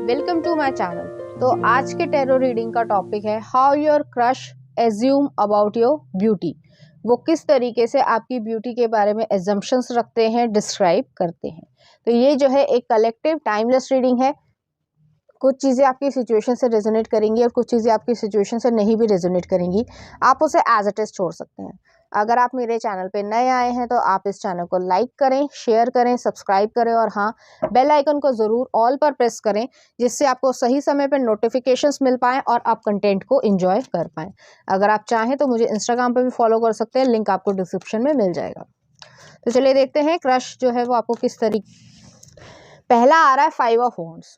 Welcome to my channel. तो आज के टैरो रीडिंग का टॉपिक है how your crush assume about your beauty. वो किस तरीके से आपकी ब्यूटी के बारे में एजम्पशंस रखते हैं, डिस्क्राइब करते हैं। तो ये जो है एक कलेक्टिव टाइमलेस रीडिंग है। कुछ चीज़ें आपकी सिचुएशन से रेजोनेट करेंगी और कुछ चीज़ें आपकी सिचुएशन से नहीं भी रेजोनेट करेंगी। आप उसे एज इट इज छोड़ सकते हैं। अगर आप मेरे चैनल पे नए आए हैं तो आप इस चैनल को लाइक करें, शेयर करें, सब्सक्राइब करें और हाँ, बेल आइकन को ज़रूर ऑल पर प्रेस करें, जिससे आपको सही समय पर नोटिफिकेशंस मिल पाएँ और आप कंटेंट को एंजॉय कर पाएँ। अगर आप चाहें तो मुझे इंस्टाग्राम पर भी फॉलो कर सकते हैं, लिंक आपको डिस्क्रिप्शन में मिल जाएगा। तो चलिए देखते हैं क्रश जो है वो आपको किस तरीके। पहला आ रहा है 5 ऑफ वॉन्ड्स।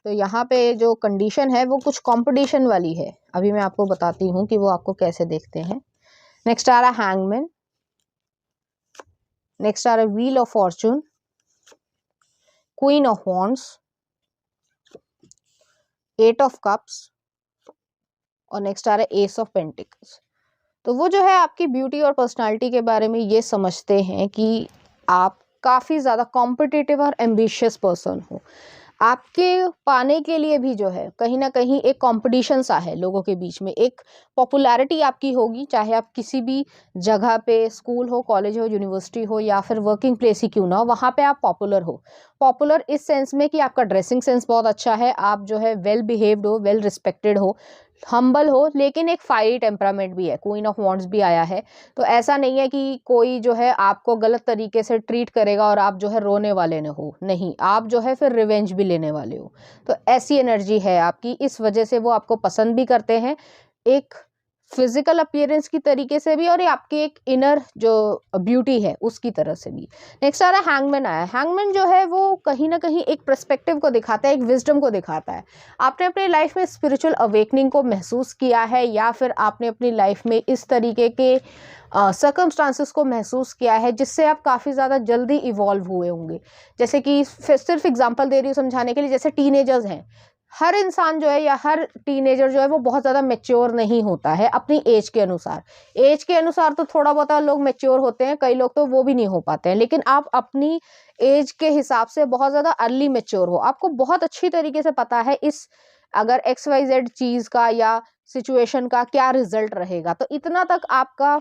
तो यहाँ पे जो कंडीशन है वो कुछ कंपटीशन वाली है। अभी मैं आपको बताती हूँ कि वो आपको कैसे देखते हैं। नेक्स्ट आ रहा है हैंगमैन। नेक्स्ट आ रहा है wheel of Fortune, queen of wands, 8 of cups और नेक्स्ट आ रहा है एस ऑफ पेंटिकल्स। तो वो जो है आपकी ब्यूटी और पर्सनालिटी के बारे में ये समझते हैं कि आप काफ़ी ज़्यादा कॉम्पिटिटिव और एम्बिशियस पर्सन हो। आपके पाने के लिए भी जो है कहीं ना कहीं एक कंपटीशन सा है लोगों के बीच में, एक पॉपुलैरिटी आपकी होगी, चाहे आप किसी भी जगह पे, स्कूल हो, कॉलेज हो, यूनिवर्सिटी हो या फिर वर्किंग प्लेस ही क्यों ना हो, वहाँ पे आप पॉपुलर हो। पॉपुलर इस सेंस में कि आपका ड्रेसिंग सेंस बहुत अच्छा है, आप जो है वेल बिहेव्ड हो, वेल रिस्पेक्टेड हो, हम्बल हो, लेकिन एक फायरी टेम्परामेंट भी है। क्वीन ऑफ वॉन्ड्स भी आया है। तो ऐसा नहीं है कि कोई जो है आपको गलत तरीके से ट्रीट करेगा और आप जो है रोने वाले न हो, नहीं, आप जो है फिर रिवेंज भी लेने वाले हो। तो ऐसी एनर्जी है आपकी, इस वजह से वो आपको पसंद भी करते हैं, एक फिजिकल अपीयरेंस की तरीके से भी और ये आपकी एक इनर जो ब्यूटी है उसकी तरह से भी। नेक्स्ट आ रहा है हैंगमैन आया। हैंगमैन जो है वो कहीं ना कहीं एक पर्सपेक्टिव को दिखाता है, एक विजडम को दिखाता है। आपने अपनी लाइफ में स्पिरिचुअल अवेकनिंग को महसूस किया है या फिर आपने अपनी लाइफ में इस तरीके के सर्कमस्टांसेस को महसूस किया है जिससे आप काफ़ी ज़्यादा जल्दी इवॉल्व हुए होंगे। जैसे कि सिर्फ एग्जांपल दे रही हूँ समझाने के लिए, जैसे टीनेजर्स हैं, हर इंसान जो है या हर टीनेजर जो है वो बहुत ज़्यादा मैच्योर नहीं होता है अपनी एज के अनुसार। एज के अनुसार तो थोड़ा बहुत लोग मैच्योर होते हैं, कई लोग तो वो भी नहीं हो पाते हैं, लेकिन आप अपनी एज के हिसाब से बहुत ज़्यादा अर्ली मैच्योर हो। आपको बहुत अच्छी तरीके से पता है इस अगर XYZ चीज़ का या सिचुएशन का क्या रिजल्ट रहेगा। तो इतना तक आपका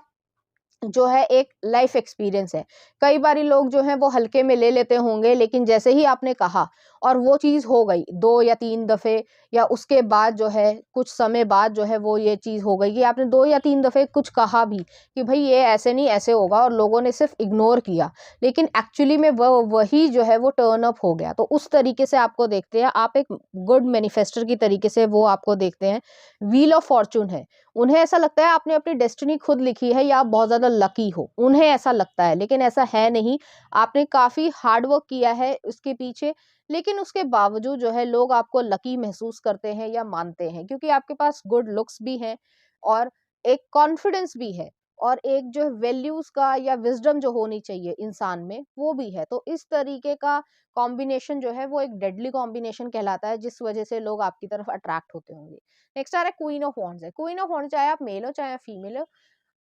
जो है एक लाइफ एक्सपीरियंस है। कई बारी लोग जो हैं वो हल्के में ले लेते होंगे, लेकिन जैसे ही आपने कहा और वो चीज़ हो गई 2 या 3 दफ़े या उसके बाद जो है कुछ समय बाद जो है वो ये चीज़ हो गई कि आपने 2 या 3 दफ़े कुछ कहा भी कि भई ये ऐसे नहीं ऐसे होगा और लोगों ने सिर्फ इग्नोर किया, लेकिन एक्चुअली में वही जो है वो टर्न अप हो गया। तो उस तरीके से आपको देखते हैं, आप एक गुड मैनिफेस्टर की तरीके से वो आपको देखते हैं। व्हील ऑफ फॉर्च्यून है। उन्हें ऐसा लगता है आपने अपनी डेस्टिनी खुद लिखी है या आप बहुत ज़्यादा लकी हो, उन्हें ऐसा लगता है, लेकिन ऐसा है नहीं। आपने काफ़ी हार्ड वर्क किया है उसके पीछे, लेकिन उसके बावजूद जो है लोग आपको लकी महसूस करते हैं या मानते हैं, क्योंकि आपके पास गुड लुक्स भी हैं और एक कॉन्फिडेंस भी है और एक जो वैल्यूज का या विजडम जो होनी चाहिए इंसान में वो भी है। तो इस तरीके का कॉम्बिनेशन जो है वो एक डेडली कॉम्बिनेशन कहलाता है, जिस वजह से लोग आपकी तरफ अट्रैक्ट होते होंगे। नेक्स्ट आ रहा है क्वीन ऑफ वॉन्ड्स है। क्वीन ऑफ वॉन्ड्स चाहे आप मेल हो चाहे फीमेल हो,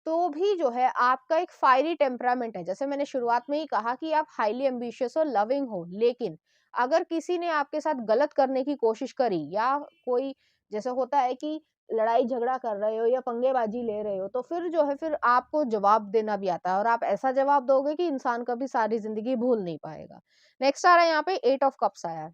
तो भी जो है आपका एक फायरी टेम्परामेंट है। जैसे मैंने शुरुआत में ही कहा कि आप हाईली एम्बिशियस हो, लविंग हो, लेकिन अगर किसी ने आपके साथ गलत करने की कोशिश करी या कोई, जैसे होता है कि लड़ाई झगड़ा कर रहे हो या पंगेबाजी ले रहे हो, तो फिर जो है फिर आपको जवाब देना भी आता है और आप ऐसा जवाब दोगे कि इंसान कभी सारी जिंदगी भूल नहीं पाएगा। नेक्स्ट आ रहा है यहाँ पे 8 ऑफ कप्स आया है।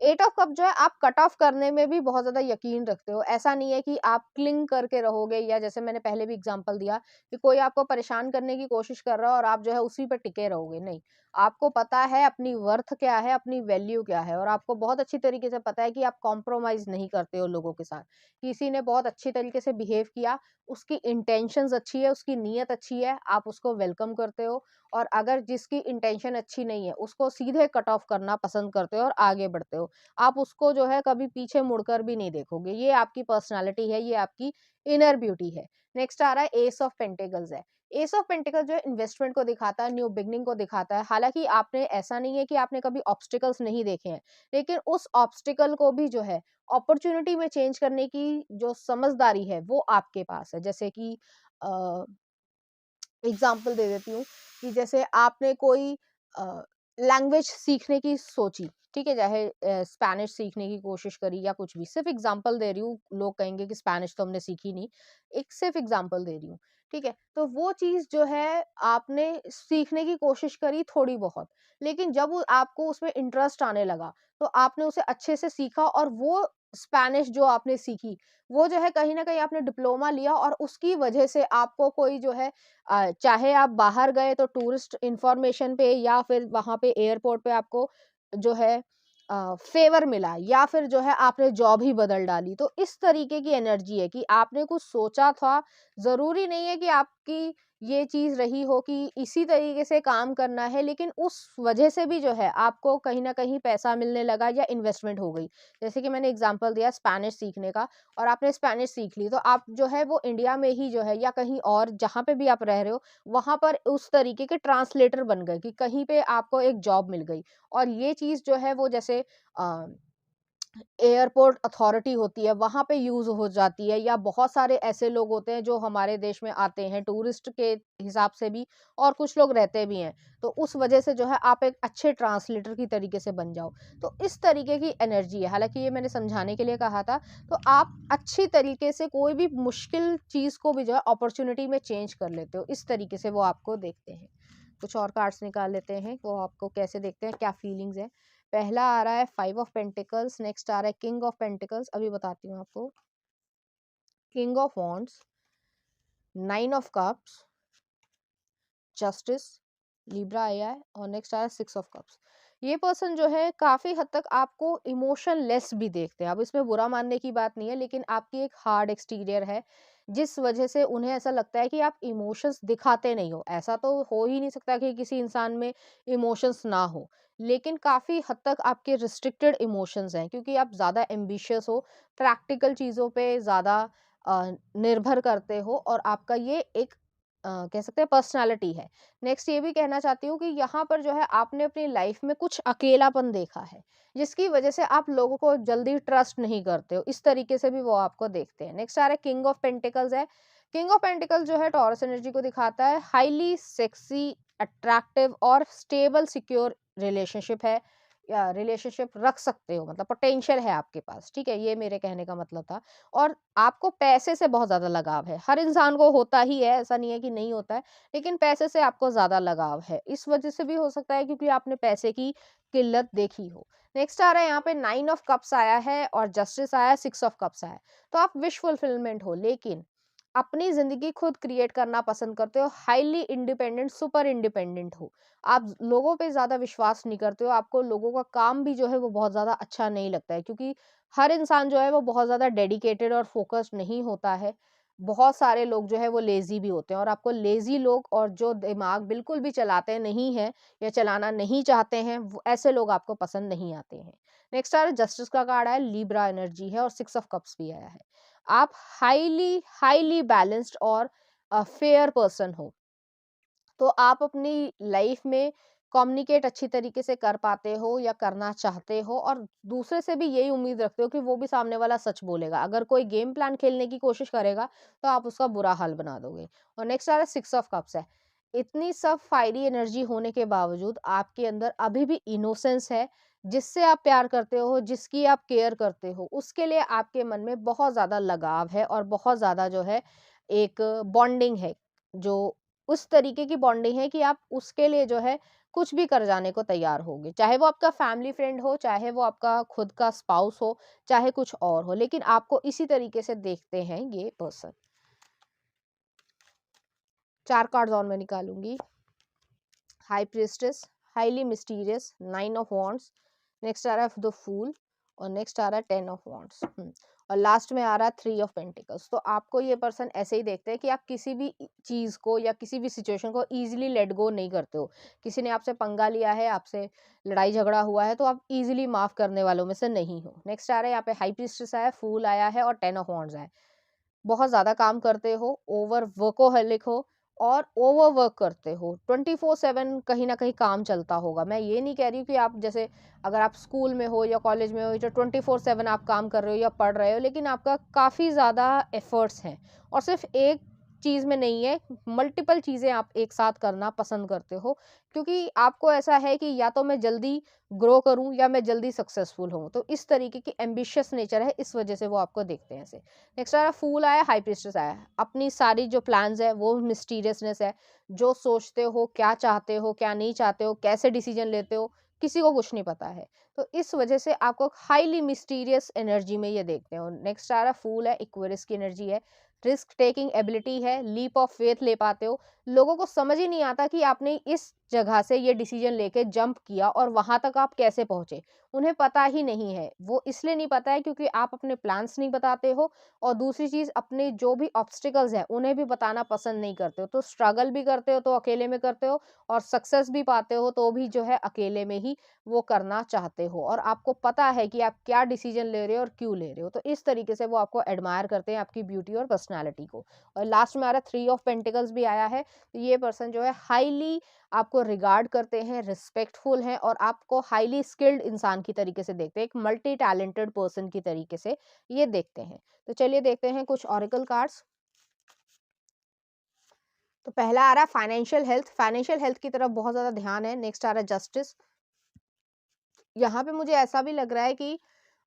8 ऑफ कप जो है आप कट ऑफ करने में भी बहुत ज्यादा यकीन रखते हो। ऐसा नहीं है कि आप क्लिंग करके रहोगे, या जैसे मैंने पहले भी एग्जांपल दिया कि कोई आपको परेशान करने की कोशिश कर रहा है और आप जो है उसी पे टिके रहोगे, नहीं। आपको पता है अपनी वर्थ क्या है, अपनी वैल्यू क्या है, और आपको बहुत अच्छी तरीके से पता है कि आप कॉम्प्रोमाइज नहीं करते हो लोगों के साथ। किसी ने बहुत अच्छी तरीके से बिहेव किया, उसकी इंटेंशंस अच्छी है, उसकी नीयत अच्छी है, आप उसको वेलकम करते हो। और अगर जिसकी इंटेंशन अच्छी नहीं है उसको सीधे कट ऑफ करना पसंद करते हो और आगे बढ़ते हो। आप उसको जो है कभी पीछे मुड़कर भी नहीं देखोगे। ये आपकी पर्सनालिटी है, ये आपकी इनर ब्यूटी है। नेक्स्ट आ रहा है एस ऑफ पेंटिकल्स है। एस ऑफ पेंटिकल्स जो है इन्वेस्टमेंट को दिखाता है, न्यू बिगनिंग को दिखाता है। हालांकि आपने, ऐसा नहीं है कि आपने कभी ऑब्स्टिकल्स नहीं देखे हैं, लेकिन उस ऑब्स्टिकल को भी जो है अपॉर्चुनिटी में चेंज करने की जो समझदारी है वो आपके पास है। जैसे कि एग्जाम्पल दे देती हूँ कि जैसे आपने कोई लैंग्वेज सीखने की सोची, ठीक है, चाहे स्पेनिश सीखने की कोशिश करी या कुछ भी, सिर्फ एग्जांपल दे रही हूँ, लोग कहेंगे कि स्पेनिश तो हमने सीखी नहीं, एक सिर्फ एग्जांपल दे रही हूँ, ठीक है, तो वो चीज जो है आपने सीखने की कोशिश करी थोड़ी बहुत, लेकिन जब आपको उसमें इंटरेस्ट आने लगा तो आपने उसे अच्छे से सीखा, और वो स्पेनिश जो आपने सीखी वो जो है कहीं ना कहीं आपने डिप्लोमा लिया, और उसकी वजह से आपको कोई जो है चाहे आप बाहर गए तो टूरिस्ट इंफॉर्मेशन पे, या फिर वहां पे एयरपोर्ट पे आपको जो है फेवर मिला, या फिर जो है आपने जॉब ही बदल डाली, तो इस तरीके की एनर्जी है कि आपने कुछ सोचा था। जरूरी नहीं है कि आपकी ये चीज रही हो कि इसी तरीके से काम करना है, लेकिन उस वजह से भी जो है आपको कहीं ना कहीं पैसा मिलने लगा या इन्वेस्टमेंट हो गई। जैसे कि मैंने एग्जांपल दिया स्पेनिश सीखने का, और आपने स्पेनिश सीख ली, तो आप जो है वो इंडिया में ही जो है या कहीं और जहाँ पे भी आप रह रहे हो वहां पर उस तरीके के ट्रांसलेटर बन गए, कि कहीं पे आपको एक जॉब मिल गई। और ये चीज जो है वो जैसे एयरपोर्ट अथॉरिटी होती है वहां पे यूज हो जाती है, या बहुत सारे ऐसे लोग होते हैं जो हमारे देश में आते हैं टूरिस्ट के हिसाब से भी, और कुछ लोग रहते भी हैं, तो उस वजह से जो है आप एक अच्छे ट्रांसलेटर की तरीके से बन जाओ। तो इस तरीके की एनर्जी है, हालांकि ये मैंने समझाने के लिए कहा था। तो आप अच्छी तरीके से कोई भी मुश्किल चीज को भी जो है अपॉर्चुनिटी में चेंज कर लेते हो, इस तरीके से वो आपको देखते हैं। कुछ और कार्ड्स निकाल लेते हैं, वो आपको कैसे देखते हैं, क्या फीलिंग्स है। पहला आ रहा है 5 ऑफ पेंटिकल्स, नेक्स्ट आ रहा है किंग ऑफ पेंटिकल्स, अभी बताती हूँ आपको, king of wands, 9 of cups, justice, Libra आया है, और नेक्स्ट आया 6 ऑफ कप्स। ये पर्सन जो है काफी हद तक आपको इमोशन लेस भी देखते हैं, अब इसमें बुरा मानने की बात नहीं है, लेकिन आपकी एक हार्ड एक्सटीरियर है जिस वजह से उन्हें ऐसा लगता है कि आप इमोशंस दिखाते नहीं हो। ऐसा तो हो ही नहीं सकता कि किसी इंसान में इमोशंस ना हो, लेकिन काफी हद तक आपके रिस्ट्रिक्टेड इमोशंस हैं, क्योंकि आप ज्यादा एम्बिशियस हो, प्रैक्टिकल चीजों पे ज्यादा निर्भर करते हो, और आपका ये एक कह सकते हैं पर्सनालिटी है। नेक्स्ट ये भी कहना चाहती हूँ कि यहाँ पर जो है आपने अपनी लाइफ में कुछ अकेलापन देखा है, जिसकी वजह से आप लोगों को जल्दी ट्रस्ट नहीं करते हो, इस तरीके से भी वो आपको देखते हैं। नेक्स्ट आ रहा है किंग ऑफ पेंटिकल्स है। किंग ऑफ पेंटिकल्स जो है टॉरस एनर्जी को दिखाता है, हाईली सेक्सी, अट्रैक्टिव और स्टेबल सिक्योर रिलेशनशिप है, या रिलेशनशिप रख सकते हो, मतलब पोटेंशियल है आपके पास, ठीक है, ये मेरे कहने का मतलब था। और आपको पैसे से बहुत ज्यादा लगाव है, हर इंसान को होता ही है, ऐसा नहीं है कि नहीं होता है, लेकिन पैसे से आपको ज्यादा लगाव है, इस वजह से भी हो सकता है क्योंकि आपने पैसे की किल्लत देखी हो। नेक्स्ट आ रहा है यहाँ पे 9 ऑफ कप्स आया है, और जस्टिस आया है, 6 ऑफ कप्स आया है। तो आप विश फुलफिलमेंट हो, लेकिन अपनी जिंदगी खुद क्रिएट करना पसंद करते हो, हाईली इंडिपेंडेंट, सुपर इंडिपेंडेंट हो, आप लोगों पे ज्यादा विश्वास नहीं करते हो, आपको लोगों का काम भी जो है वो बहुत ज्यादा अच्छा नहीं लगता है, क्योंकि हर इंसान जो है वो बहुत ज्यादा डेडिकेटेड और फोकस्ड नहीं होता है। बहुत सारे लोग जो है वो लेजी भी होते हैं, और आपको लेजी लोग और जो दिमाग बिल्कुल भी चलाते नहीं है या चलाना नहीं चाहते हैं, ऐसे लोग आपको पसंद नहीं आते हैं। नेक्स्ट आ रहा है जस्टिस का कार्ड है, लिब्रा एनर्जी है, और 6 ऑफ कप्स भी आया है। आप हाईली हाईली बैलेंस्ड और फेयर पर्सन हो, तो आप अपनी लाइफ में कम्युनिकेट अच्छी तरीके से कर पाते हो या करना चाहते हो, और दूसरे से भी यही उम्मीद रखते हो कि वो भी सामने वाला सच बोलेगा। अगर कोई गेम प्लान खेलने की कोशिश करेगा तो आप उसका बुरा हाल बना दोगे। और नेक्स्ट आ रहा है 6 ऑफ कप्स है। इतनी सब फायरी एनर्जी होने के बावजूद आपके अंदर अभी भी इनोसेंस है, जिससे आप प्यार करते हो, जिसकी आप केयर करते हो, उसके लिए आपके मन में बहुत ज्यादा लगाव है, और बहुत ज्यादा जो है एक बॉन्डिंग है, जो उस तरीके की बॉन्डिंग है कि आप उसके लिए जो है कुछ भी कर जाने को तैयार होगे, चाहे वो आपका फैमिली फ्रेंड हो, चाहे वो आपका खुद का स्पाउस हो, चाहे कुछ और हो, लेकिन आपको इसी तरीके से देखते हैं ये पर्सन। 4 कार्ड्स और मैं निकालूंगी। High priestess, highly mysterious, 9 of wands, next आ रहा है द फूल, और नेक्स्ट आ रहा है 10 ऑफ वॉन्ड्स, और लास्ट में आ रहा है 3 ऑफ पेंटिकल्स। तो आपको ये पर्सन ऐसे ही देखते हैं कि आप किसी भी चीज को या किसी भी सिचुएशन को इजीली लेट गो नहीं करते हो। किसी ने आपसे पंगा लिया है, आपसे लड़ाई झगड़ा हुआ है, तो आप इजीली माफ करने वालों में से नहीं हो। नेक्स्ट आ रहा है यहाँ पे हाई प्रिस्टेस आया, फूल आया है, और 10 ऑफ वॉन्ड्स आया है। बहुत ज़्यादा काम करते हो, ओवर वर्कोहलिक हो, और ओवर वर्क करते हो, 24/7 कहीं ना कहीं काम चलता होगा। मैं ये नहीं कह रही हूँ कि आप जैसे अगर आप स्कूल में हो या कॉलेज में हो जो 24/7 आप काम कर रहे हो या पढ़ रहे हो, लेकिन आपका काफ़ी ज़्यादा एफर्ट्स हैं, और सिर्फ एक चीज़ में नहीं है, मल्टीपल चीज़ें आप एक साथ करना पसंद करते हो, क्योंकि आपको ऐसा है कि या तो मैं जल्दी ग्रो करूँ या मैं जल्दी सक्सेसफुल हूँ। तो इस तरीके की एम्बिशियस नेचर है, इस वजह से वो आपको देखते हैं ऐसे। नेक्स्ट आ रहा है फूल आया, हाई प्रीस्टेस आया। अपनी सारी जो प्लान्स है वो मिस्टीरियसनेस है, जो सोचते हो, क्या चाहते हो, क्या नहीं चाहते हो, कैसे डिसीजन लेते हो, किसी को कुछ नहीं पता है। तो इस वजह से आपको हाईली मिस्टीरियस एनर्जी में ये देखते हो। नेक्स्ट आ रहा है फूल है, एक्वेरियस की एनर्जी है, रिस्क टेकिंग एबिलिटी है, लीप ऑफ फेथ ले पाते हो। लोगों को समझ ही नहीं आता कि आपने इस जगह से ये डिसीजन लेके जंप किया और वहां तक आप कैसे पहुंचे। उन्हें पता ही नहीं है, वो इसलिए नहीं पता है क्योंकि आप अपने प्लान्स नहीं बताते हो, और दूसरी चीज अपने जो भी ऑब्स्टिकल्स है उन्हें भी बताना पसंद नहीं करते हो। तो स्ट्रगल भी करते हो तो अकेले में करते हो, और सक्सेस भी पाते हो तो भी जो है अकेले में ही वो करना चाहते हो, और आपको पता है कि आप क्या डिसीजन ले रहे हो और क्यों ले रहे हो। तो इस तरीके से वो आपको एडमायर करते हैं, आपकी ब्यूटी और पर्सनालिटी को। और लास्ट में आ रहा है थ्री ऑफ पेंटिकल्स भी आया है। तो ये पर्सन जो है हाईली आपको रिगार्ड करते हैं, रिस्पेक्टफुल हैं, और आपको हाईली स्किल्ड इंसान की तरीके से देखते हैं, एक मल्टी टैलेंटेड पर्सन की तरीके से ये देखते हैं। तो चलिए देखते हैं कुछ ऑरेकल कार्ड्स। तो पहला आ रहा है फाइनेंशियल हेल्थ। फाइनेंशियल हेल्थ की तरफ बहुत ज्यादा ध्यान है। नेक्स्ट आ रहा है जस्टिस। यहाँ पे मुझे ऐसा भी लग रहा है कि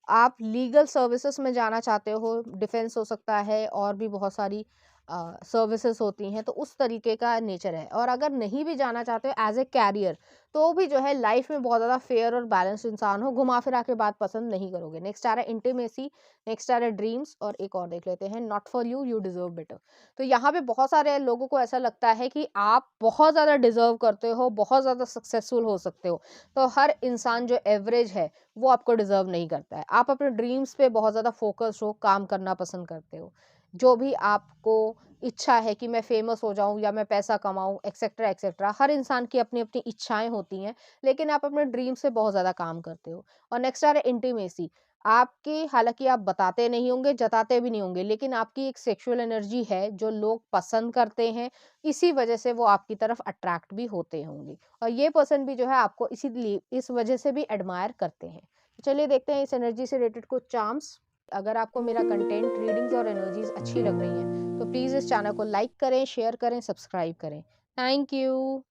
आप लीगल सर्विसेज में जाना चाहते हो, डिफेंस हो सकता है, और भी बहुत सारी सर्विसेज होती हैं, तो उस तरीके का नेचर है। और अगर नहीं भी जाना चाहते हो एज ए कैरियर, तो भी जो है लाइफ में बहुत ज़्यादा फेयर और बैलेंस इंसान हो, घुमा फिरा के बात पसंद नहीं करोगे। नेक्स्ट आ रहा है इंटीमेसी, नेक्स्ट आ रहा है ड्रीम्स, और एक और देख लेते हैं not for you, you deserve better. तो यहाँ पे बहुत सारे लोगों को ऐसा लगता है कि आप बहुत ज़्यादा डिजर्व करते हो, बहुत ज़्यादा सक्सेसफुल हो सकते हो। तो हर इंसान जो एवरेज है वो आपको डिजर्व नहीं करता है। आप अपने ड्रीम्स पे बहुत ज़्यादा फोकस हो, काम करना पसंद करते हो। जो भी आपको इच्छा है कि मैं फेमस हो जाऊं या मैं पैसा कमाऊं, एक्सेट्रा एक्सेट्रा, हर इंसान की अपनी अपनी इच्छाएं होती हैं, लेकिन आप अपने ड्रीम से बहुत ज़्यादा काम करते हो। और नेक्स्ट आ रहा है इंटीमेसी। आपकी, हालांकि आप बताते नहीं होंगे, जताते भी नहीं होंगे, लेकिन आपकी एक सेक्सुअल एनर्जी है जो लोग पसंद करते हैं, इसी वजह से वो आपकी तरफ अट्रैक्ट भी होते होंगे। और ये पर्सन भी जो है आपको इसीलिए, इस वजह से भी एडमायर करते हैं। चलिए देखते हैं इस एनर्जी से रिलेटेड कुछ चार्म्स। अगर आपको मेरा कंटेंट, रीडिंग्स और एनर्जीज अच्छी लग रही हैं, तो प्लीज़ इस चैनल को लाइक करें, शेयर करें, सब्सक्राइब करें। Thank you.